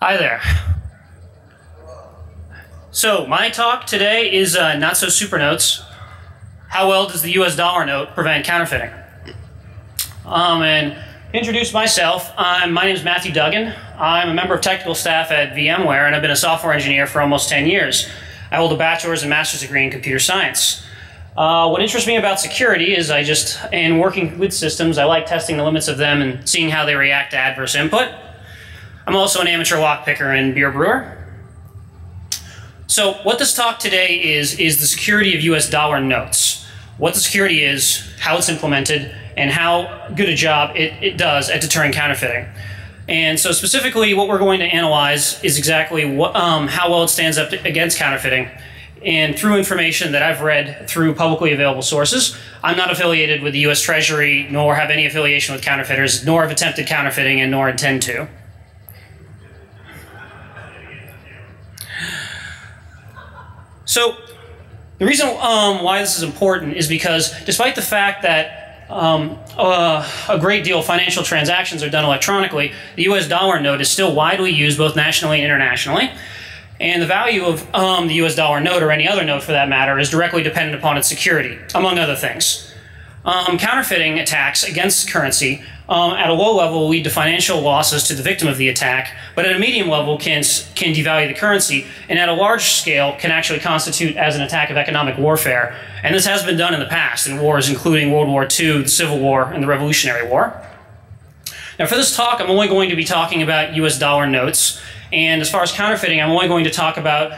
Hi there. So my talk today is not so super notes. How well does the US dollar note prevent counterfeiting? And to introduce myself, my name is Matthew Duggan. I'm a member of technical staff at VMware, and I've been a software engineer for almost 10 years. I hold a bachelor's and master's degree in computer science. What interests me about security is in working with systems, I like testing the limits of them and seeing how they react to adverse input. I'm also an amateur lockpicker and beer brewer. So what this talk today is the security of US dollar notes. What the security is, how it's implemented, and how good a job it does at deterring counterfeiting. And so specifically what we're going to analyze is exactly how well it stands up against counterfeiting. And through information that I've read through publicly available sources. I'm not affiliated with the US Treasury, nor have any affiliation with counterfeiters, nor have attempted counterfeiting, and nor intend to. So the reason why this is important is because despite the fact that a great deal of financial transactions are done electronically, the US dollar note is still widely used both nationally and internationally. And the value of the US dollar note, or any other note for that matter, is directly dependent upon its security, among other things. Counterfeiting attacks against currency at a low level will lead to financial losses to the victim of the attack, but at a medium level can devalue the currency, and at a large scale can actually constitute as an attack of economic warfare. And this has been done in the past in wars including World War II, the Civil War, and the Revolutionary War. Now for this talk, I'm only going to be talking about US dollar notes, and as far as counterfeiting, I'm only going to talk about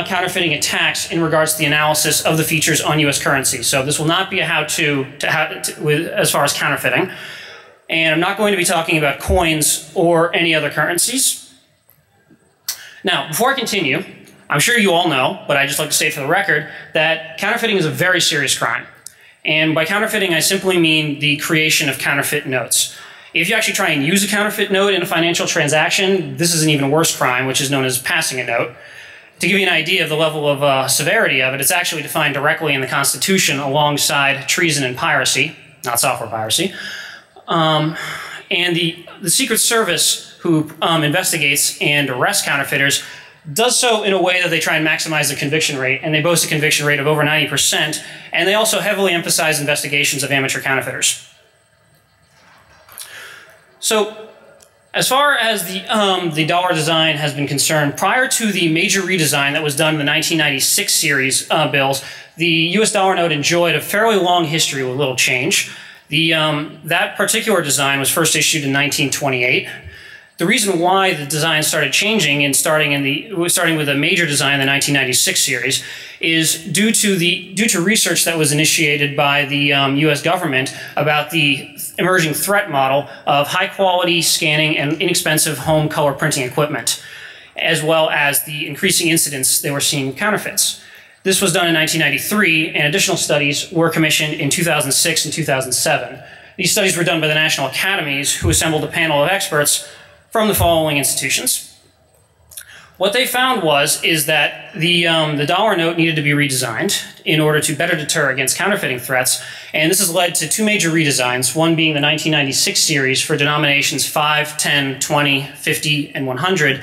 counterfeiting attacks in regards to the analysis of the features on US currency. So this will not be a how-to as far as counterfeiting. And I'm not going to be talking about coins or any other currencies. Now, before I continue, I'm sure you all know, but I'd just like to state for the record, that counterfeiting is a very serious crime. And by counterfeiting, I simply mean the creation of counterfeit notes. If you actually try and use a counterfeit note in a financial transaction, this is an even worse crime, which is known as passing a note. To give you an idea of the level of severity of it, it's actually defined directly in the Constitution alongside treason and piracy, not software piracy. And the Secret Service, who investigates and arrests counterfeiters, does so in a way that they try and maximize the conviction rate, and they boast a conviction rate of over 90%, and they also heavily emphasize investigations of amateur counterfeiters. So, as far as the dollar design has been concerned, prior to the major redesign that was done in the 1996 series bills, the US dollar note enjoyed a fairly long history with little change. That particular design was first issued in 1928. The reason why the design started changing and starting with a major design in the 1996 series is due to research that was initiated by the US government about the emerging threat model of high quality scanning and inexpensive home color printing equipment, as well as the increasing incidence they were seeing counterfeits. This was done in 1993, and additional studies were commissioned in 2006 and 2007. These studies were done by the National Academies, who assembled a panel of experts from the following institutions. What they found is that the dollar note needed to be redesigned in order to better deter against counterfeiting threats, and this has led to two major redesigns, one being the 1996 series for denominations 5, 10, 20, 50, and 100,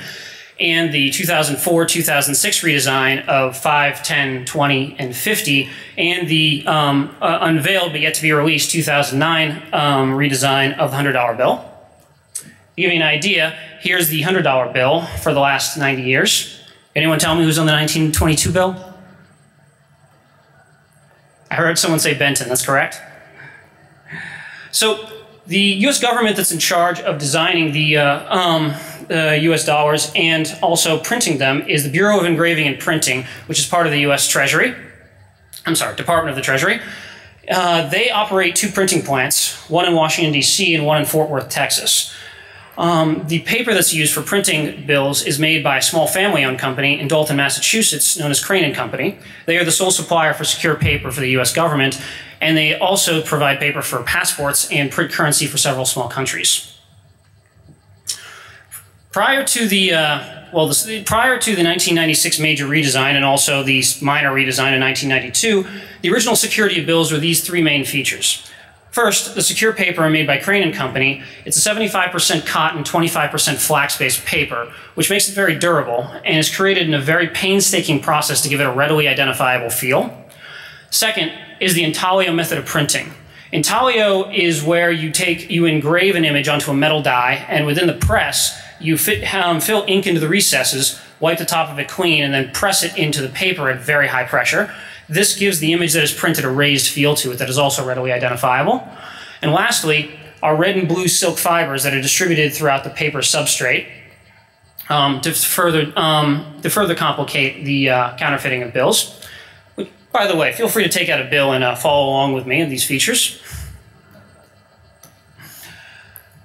and the 2004-2006 redesign of 5, 10, 20, and 50, and the unveiled but yet to be released 2009 redesign of the $100 bill. To give you an idea, here's the $100 bill for the last 90 years. Anyone tell me who's on the 1922 bill? I heard someone say Benton, that's correct. So the US government that's in charge of designing the US dollars and also printing them is the Bureau of Engraving and Printing, which is part of the US Treasury. I'm sorry, Department of the Treasury. They operate two printing plants, one in Washington, D.C. and one in Fort Worth, Texas. The paper that's used for printing bills is made by a small family-owned company in Dalton, Massachusetts, known as Crane & Company. They are the sole supplier for secure paper for the U.S. government, and they also provide paper for passports and print currency for several small countries. Prior to the 1996 major redesign and also the minor redesign in 1992, the original security of bills were these three main features. First, the secure paper made by Crane & Company. It's a 75% cotton, 25% flax-based paper, which makes it very durable and is created in a very painstaking process to give it a readily identifiable feel. Second is the intaglio method of printing. Intaglio is where you engrave an image onto a metal die, and within the press, you fill ink into the recesses, wipe the top of it clean, and then press it into the paper at very high pressure. This gives the image that is printed a raised feel to it that is also readily identifiable. And lastly, our red and blue silk fibers that are distributed throughout the paper substrate to further complicate the counterfeiting of bills. By the way, feel free to take out a bill and follow along with me in these features.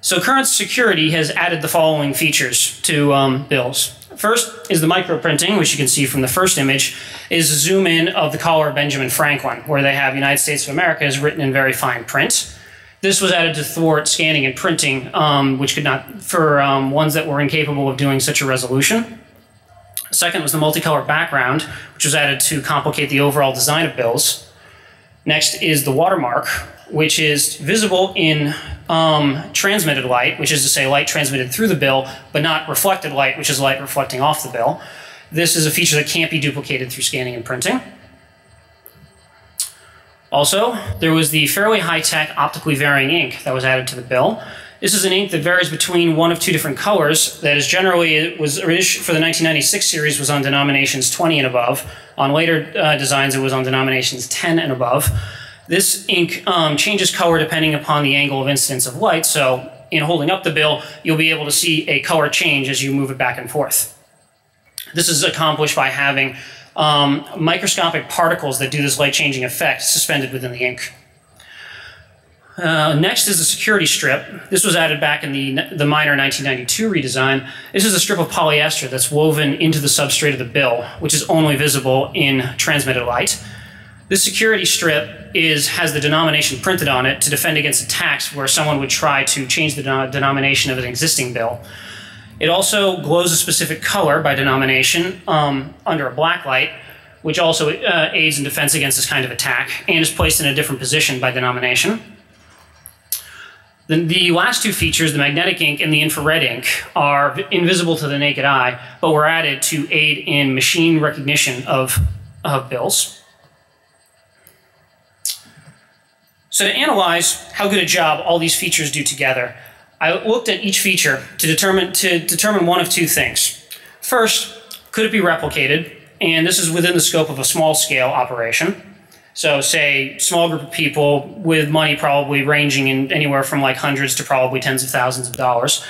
So current security has added the following features to bills. First is the microprinting, which you can see from the first image, is a zoom in of the collar of Benjamin Franklin, where they have United States of America is written in very fine print. This was added to thwart scanning and printing, which could not, for ones that were incapable of doing such a resolution. Second was the multicolor background, which was added to complicate the overall design of bills. Next is the watermark, which is visible in transmitted light, which is to say light transmitted through the bill, but not reflected light, which is light reflecting off the bill. This is a feature that can't be duplicated through scanning and printing. Also, there was the fairly high-tech optically varying ink that was added to the bill. This is an ink that varies between one of two different colors that is generally, for the 1996 series, was on denominations 20 and above. On later designs, it was on denominations 10 and above. This ink changes color depending upon the angle of incidence of light, so in holding up the bill, you'll be able to see a color change as you move it back and forth. This is accomplished by having microscopic particles that do this light-changing effect suspended within the ink. Next is the security strip. This was added back in the minor 1992 redesign. This is a strip of polyester that's woven into the substrate of the bill, which is only visible in transmitted light. This security strip has the denomination printed on it to defend against attacks where someone would try to change the denomination of an existing bill. It also glows a specific color by denomination under a black light, which also aids in defense against this kind of attack, and is placed in a different position by denomination. The last two features, the magnetic ink and the infrared ink, are invisible to the naked eye, but were added to aid in machine recognition of bills. So to analyze how good a job all these features do together, I looked at each feature to determine one of two things. First, could it be replicated? And this is within the scope of a small-scale operation. So say small group of people with money probably ranging in anywhere from like hundreds to probably tens of thousands of dollars.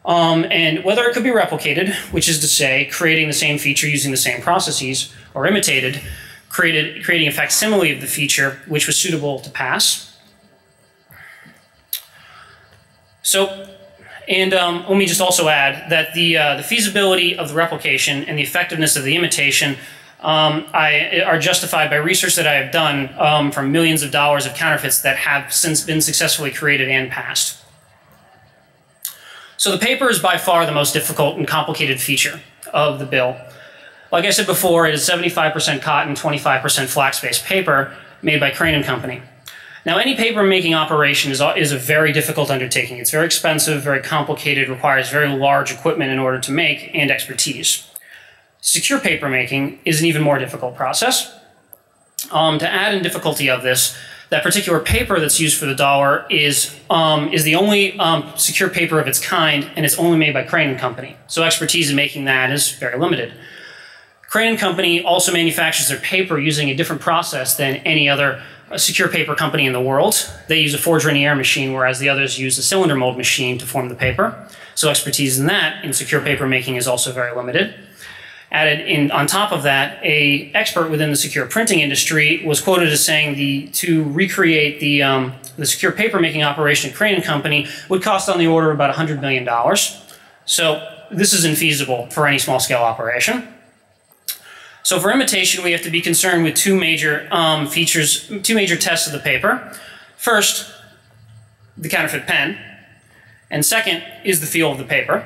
And whether it could be replicated, which is to say creating the same feature using the same processes, or imitated, creating a facsimile of the feature which was suitable to pass. So, and let me just also add that the feasibility of the replication and the effectiveness of the imitation are justified by research that I have done from millions of dollars of counterfeits that have since been successfully created and passed. So the paper is by far the most difficult and complicated feature of the bill. Like I said before, it is 75% cotton, 25% flax-based paper made by Crane & Company. Now, any paper-making operation is a very difficult undertaking. It's very expensive, very complicated, requires very large equipment in order to make, and expertise. Secure paper making is an even more difficult process. To add in difficulty of this, that particular paper that's used for the dollar is the only secure paper of its kind, and it's only made by Crane & Company. So expertise in making that is very limited. Crane & Company also manufactures their paper using a different process than any other secure paper company in the world. They use a forge Renier machine, whereas the others use a cylinder mold machine to form the paper. So expertise in that, in secure paper making, is also very limited. Added in on top of that, an expert within the secure printing industry was quoted as saying to recreate the secure paper making operation at Crane & Company would cost on the order of about $100 million. So this is infeasible for any small scale operation. So for imitation, we have to be concerned with two major tests of the paper. First, the counterfeit pen, and second is the feel of the paper.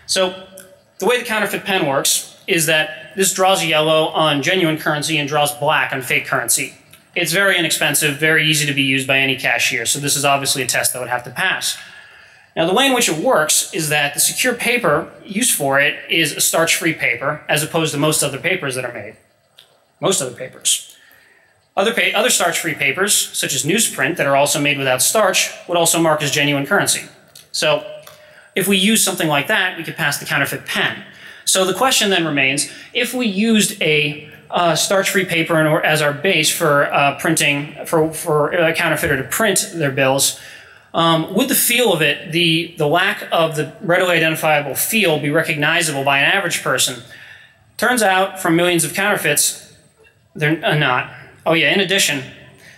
So the way the counterfeit pen works is that this draws yellow on genuine currency and draws black on fake currency. it's very inexpensive, very easy to be used by any cashier. So this is obviously a test that would have to pass. Now, the way in which it works is that the secure paper used for it is a starch-free paper, as opposed to most other papers that are made. Most other papers. Other starch-free papers, such as newsprint, that are also made without starch, would also mark as genuine currency. So, if we use something like that, we could pass the counterfeit pen. So the question then remains, if we used a starch-free paper as our base for printing, for a counterfeiter to print their bills, would the feel of it, the lack of the readily identifiable feel, be recognizable by an average person? Turns out, from millions of counterfeits, they're not. Oh yeah, in addition,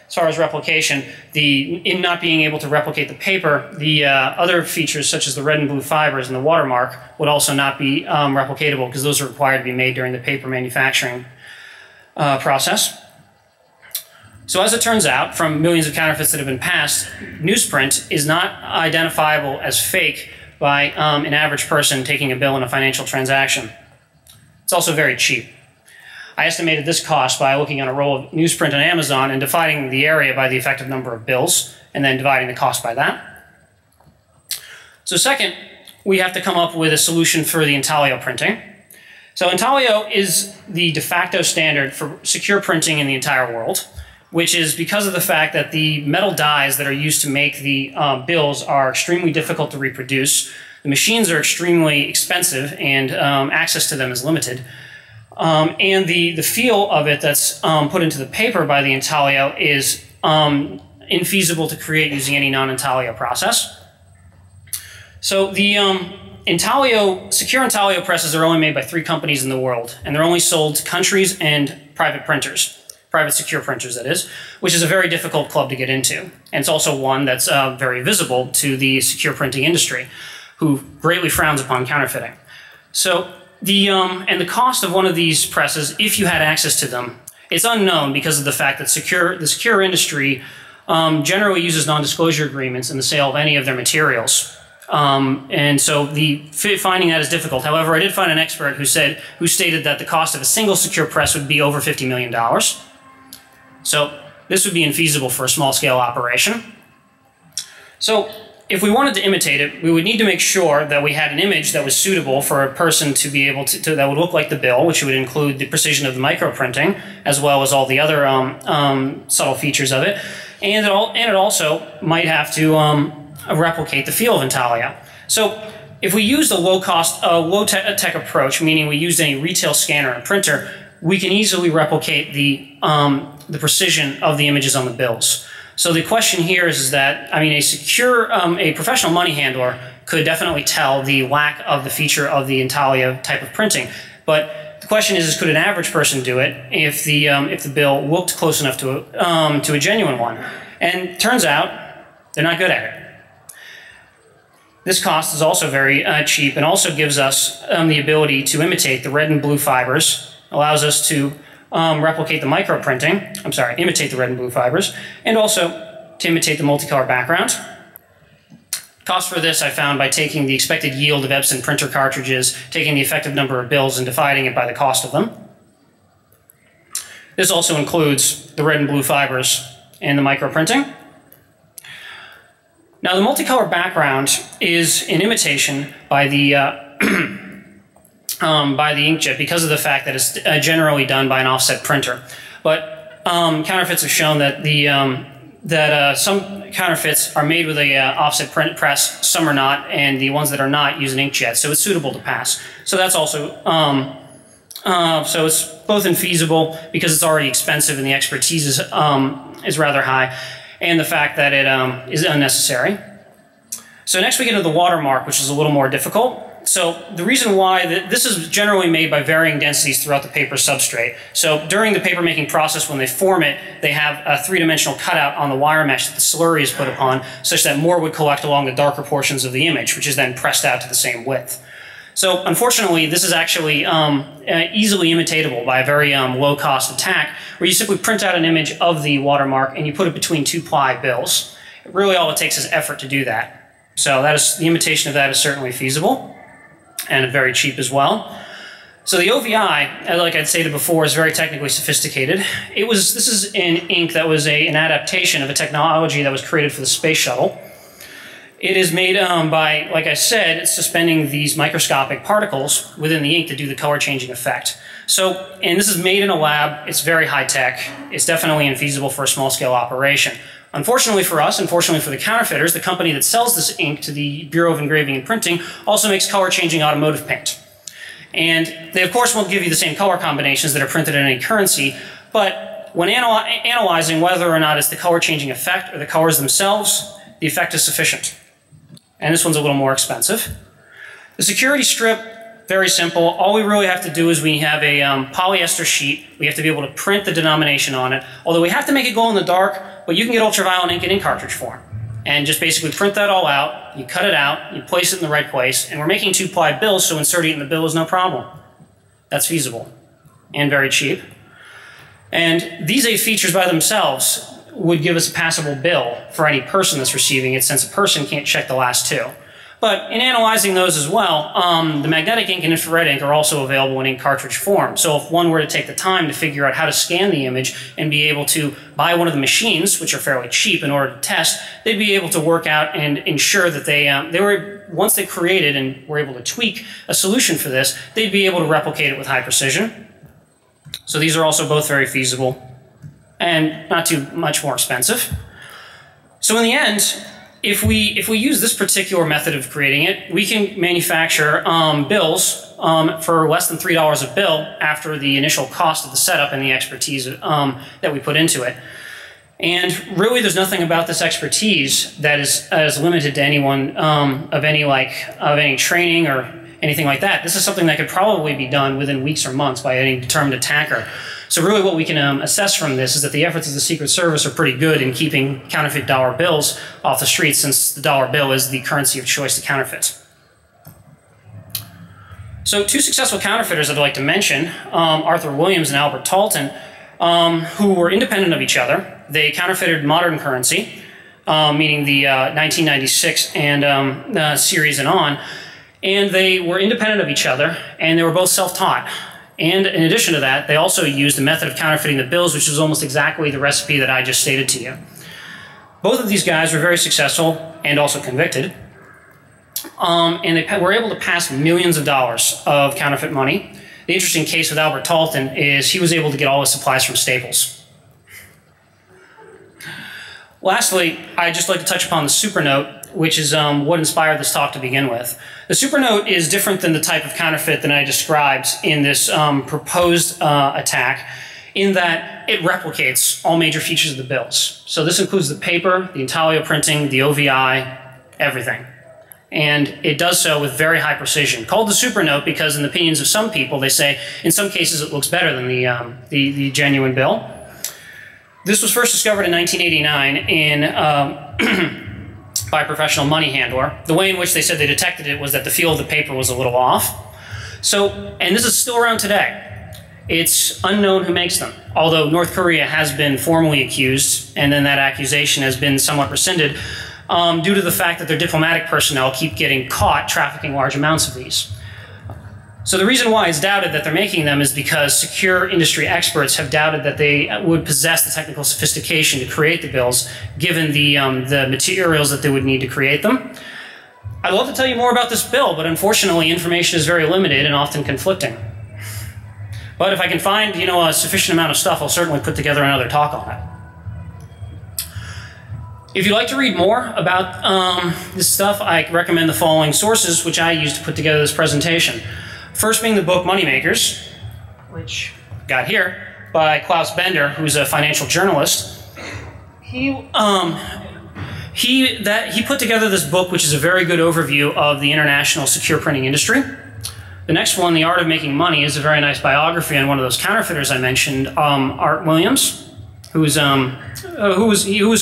as far as replication, in not being able to replicate the paper, the other features such as the red and blue fibers and the watermark would also not be replicatable, because those are required to be made during the paper manufacturing process. So as it turns out, from millions of counterfeits that have been passed, newsprint is not identifiable as fake by an average person taking a bill in a financial transaction. It's also very cheap. I estimated this cost by looking at a roll of newsprint on Amazon and dividing the area by the effective number of bills, and then dividing the cost by that. So second, we have to come up with a solution for the intaglio printing. So intaglio is the de facto standard for secure printing in the entire world, which is because of the fact that the metal dies that are used to make the bills are extremely difficult to reproduce. The machines are extremely expensive, and access to them is limited. And the feel of it that's put into the paper by the intaglio is infeasible to create using any non-intaglio process. So the secure intaglio presses are only made by 3 companies in the world, and they're only sold to countries and private printers. Private secure printers, that is, which is a very difficult club to get into. And it's also one that's very visible to the secure printing industry, who greatly frowns upon counterfeiting. So and the cost of one of these presses, if you had access to them, it's unknown because of the fact that the secure industry generally uses non-disclosure agreements in the sale of any of their materials. And so finding that is difficult. However, I did find an expert who stated that the cost of a single secure press would be over $50 million. So this would be infeasible for a small-scale operation. So if we wanted to imitate it, we would need to make sure that we had an image that was suitable for a person to be able to that would look like the bill, which would include the precision of the microprinting, as well as all the other subtle features of it. And it also might have to replicate the feel of intaglio. So if we used a low-tech approach, meaning we used any retail scanner and printer, we can easily replicate the precision of the images on the bills. So the question here is that, I mean, a professional money handler could definitely tell the lack of the feature of the intaglio type of printing. But the question is could an average person do it if the bill looked close enough to a genuine one? And it turns out they're not good at it. This cost is also very cheap, and also gives us the ability to imitate the red and blue fibers, allows us to replicate the microprinting, imitate the red and blue fibers, and also to imitate the multicolor background. Cost for this I found by taking the expected yield of Epson printer cartridges, taking the effective number of bills, and dividing it by the cost of them. This also includes the red and blue fibers and the microprinting. Now, the multicolor background is an imitation by the inkjet because of the fact that it's generally done by an offset printer. But counterfeits have shown that some counterfeits are made with a offset print press, some are not, and the ones that are not use an inkjet, so it's suitable to pass. So that's also so it's both infeasible because it's already expensive and the expertise is rather high, and the fact that it is unnecessary. So next we get into the watermark, which is a little more difficult. So the reason why this is generally made by varying densities throughout the paper substrate. So during the paper making process, when they form it, they have a 3-dimensional cutout on the wire mesh that the slurry is put upon, such that more would collect along the darker portions of the image, which is then pressed out to the same width. So unfortunately, this is actually easily imitatable by a very low-cost attack, where you simply print out an image of the watermark and you put it between 2-ply bills. Really, all it takes is effort to do that. So the imitation of that is certainly feasible and very cheap as well. So the OVI, like I'd stated before, is very technically sophisticated. This is an ink that was an adaptation of a technology that was created for the space shuttle. It is made by, like I said, it's suspending these microscopic particles within the ink to do the color changing effect. So, and this is made in a lab. It's very high tech. It's definitely infeasible for a small scale operation. Unfortunately for us, unfortunately for the counterfeiters, the company that sells this ink to the Bureau of Engraving and Printing also makes color changing automotive paint. And they of course won't give you the same color combinations that are printed in any currency, but when analyzing whether or not it's the color changing effect or the colors themselves, the effect is sufficient. And this one's a little more expensive. The security strip, very simple. All we really have to do is we have a polyester sheet. We have to be able to print the denomination on it, although we have to make it glow in the dark, but you can get ultraviolet ink in ink cartridge form. And just basically print that all out, you cut it out, you place it in the right place, and we're making 2-ply bills, so inserting it in the bill is no problem. That's feasible and very cheap. And these 8 features by themselves would give us a passable bill for any person that's receiving it, since a person can't check the last 2. But in analyzing those as well, the magnetic ink and infrared ink are also available in ink cartridge form. So if one were to take the time to figure out how to scan the image and be able to buy one of the machines, which are fairly cheap, in order to test, they'd be able to work out and ensure that they were, once they created and were able to tweak a solution for this, they'd be able to replicate it with high precision. So these are also both very feasible and not too much more expensive. So in the end, if we use this particular method of creating it, we can manufacture bills for less than $3 a bill after the initial cost of the setup and the expertise that we put into it. And really, there's nothing about this expertise that is limited to anyone of any training or anything like that. This is something that could probably be done within weeks or months by any determined attacker. So really what we can assess from this is that the efforts of the Secret Service are pretty good in keeping counterfeit dollar bills off the streets, since the dollar bill is the currency of choice to counterfeit. So 2 successful counterfeiters I'd like to mention, Arthur Williams and Albert Talton, who were independent of each other. They counterfeited modern currency, meaning the 1996 and series and on, and they were independent of each other, and they were both self-taught. And in addition to that, they also used a method of counterfeiting the bills, which was almost exactly the recipe that I just stated to you. Both of these guys were very successful and also convicted. And they were able to pass millions of dollars of counterfeit money. The interesting case with Albert Talton is he was able to get all his supplies from Staples. Lastly, I'd just like to touch upon the supernote, which is what inspired this talk to begin with. The supernote is different than the type of counterfeit that I described in this proposed attack, in that it replicates all major features of the bills. So this includes the paper, the intaglio printing, the OVI, everything. And it does so with very high precision. Called the supernote because in the opinions of some people, they say in some cases it looks better than the genuine bill. This was first discovered in 1989 in by a professional money handler. The way in which they said they detected it was that the feel of the paper was a little off. So, and this is still around today. It's unknown who makes them, although North Korea has been formally accused, and then that accusation has been somewhat rescinded due to the fact that their diplomatic personnel keep getting caught trafficking large amounts of these. So the reason why it's doubted that they're making them is because secure industry experts have doubted that they would possess the technical sophistication to create the bills, given the materials that they would need to create them. I'd love to tell you more about this bill, but unfortunately information is very limited and often conflicting. But if I can find, a sufficient amount of stuff, I'll certainly put together another talk on it. If you'd like to read more about this stuff, I recommend the following sources, which I used to put together this presentation. First being the book Moneymakers, which I've got here, by Klaus Bender, who's a financial journalist. He put together this book, which is a very good overview of the international secure printing industry. The next one, The Art of Making Money, is a very nice biography on one of those counterfeiters I mentioned, Art Williams, who was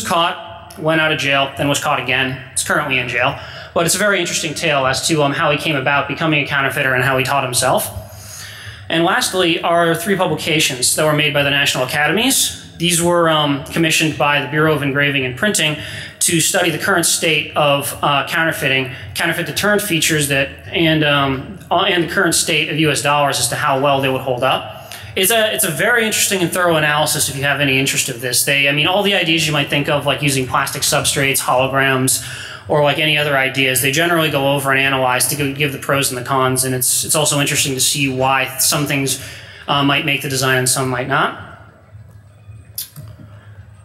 caught, went out of jail, then was caught again. Is currently in jail. But it's a very interesting tale as to how he came about becoming a counterfeiter and how he taught himself. And lastly are 3 publications that were made by the National Academies. These were commissioned by the Bureau of Engraving and Printing to study the current state of counterfeiting, counterfeit deterrent features and the current state of U.S. dollars as to how well they would hold up. It's a very interesting and thorough analysis if you have any interest of this. I mean, all the ideas you might think of, like using plastic substrates, holograms, or like any other ideas, they generally go over and analyze to give the pros and the cons, and it's also interesting to see why some things might make the design and some might not.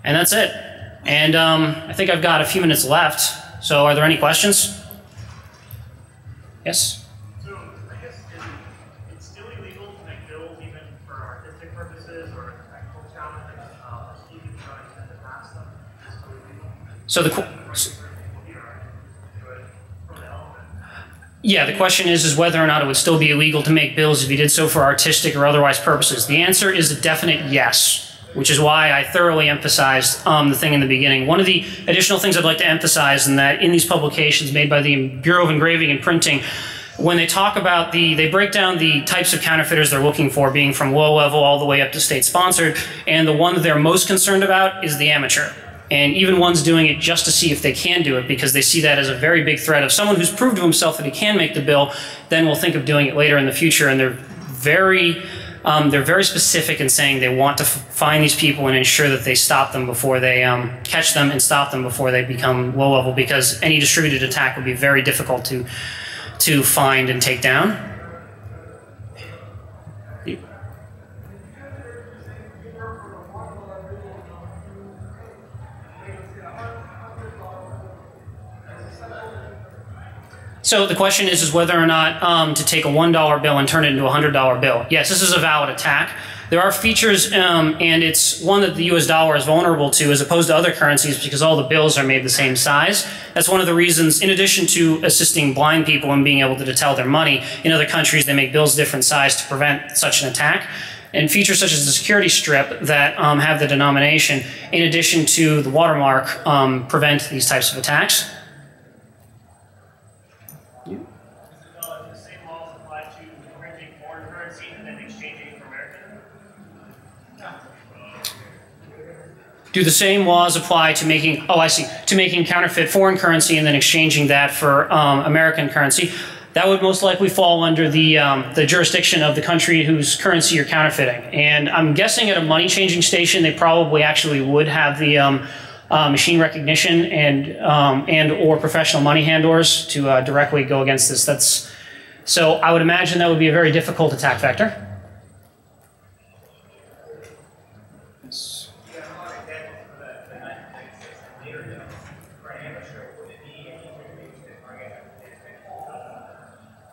And that's it. And I think I've got a few minutes left, so are there any questions? Yes? So I guess it's still illegal to make bills even for artistic purposes or technical challenges, even trying to pass them. It's still illegal. So the question is whether or not it would still be illegal to make bills if you did so for artistic or otherwise purposes. The answer is a definite yes, which is why I thoroughly emphasized the thing in the beginning. One of the additional things I'd like to emphasize in that in these publications made by the Bureau of Engraving and Printing, when they talk about they break down the types of counterfeiters they're looking for, being from low level all the way up to state sponsored, and the one that they're most concerned about is the amateur. And even ones doing it just to see if they can do it, because they see that as a very big threat of someone who's proved to himself that he can make the bill, then will think of doing it later in the future. And they're very specific in saying they want to find these people and ensure that they stop them before they catch them and stop them before they become low level, because any distributed attack would be very difficult to find and take down. So the question is whether or not to take a $1 bill and turn it into a $100 bill. Yes, this is a valid attack. There are features, and it's one that the US dollar is vulnerable to as opposed to other currencies because all the bills are made the same size. That's one of the reasons, in addition to assisting blind people in being able to tell their money, in other countries they make bills different size to prevent such an attack. And features such as the security strip that have the denomination, in addition to the watermark, prevent these types of attacks. Do the same laws apply to making, to making counterfeit foreign currency and then exchanging that for American currency? That would most likely fall under the jurisdiction of the country whose currency you're counterfeiting. And I'm guessing at a money changing station, they probably actually would have the machine recognition and or professional money handlers to directly go against this. So I would imagine that would be a very difficult attack vector.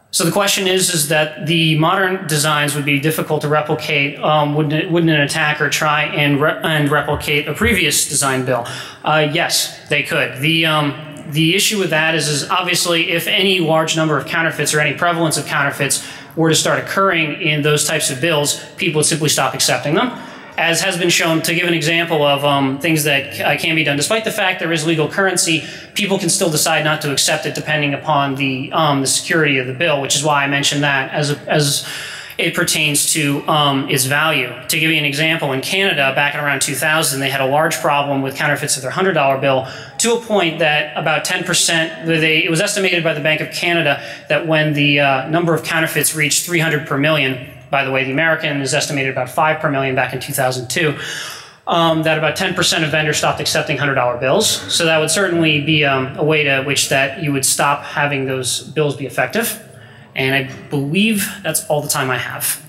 So the question is that the modern designs would be difficult to replicate. Wouldn't an attacker try and replicate a previous design bill? Yes, they could. The issue with that is obviously if any large number of counterfeits or any prevalence of counterfeits were to start occurring in those types of bills, people would simply stop accepting them. As has been shown, to give an example of things that can be done, despite the fact there is legal currency, people can still decide not to accept it depending upon the security of the bill, which is why I mentioned that as it pertains to its value. To give you an example, in Canada, back in around 2000, they had a large problem with counterfeits of their $100 bill, to a point that about 10%, it was estimated by the Bank of Canada that when the number of counterfeits reached 300 per million, by the way, the American is estimated about 5 per million back in 2002, that about 10% of vendors stopped accepting $100 bills. So that would certainly be a way to which that you would stop having those bills be effective. And I believe that's all the time I have.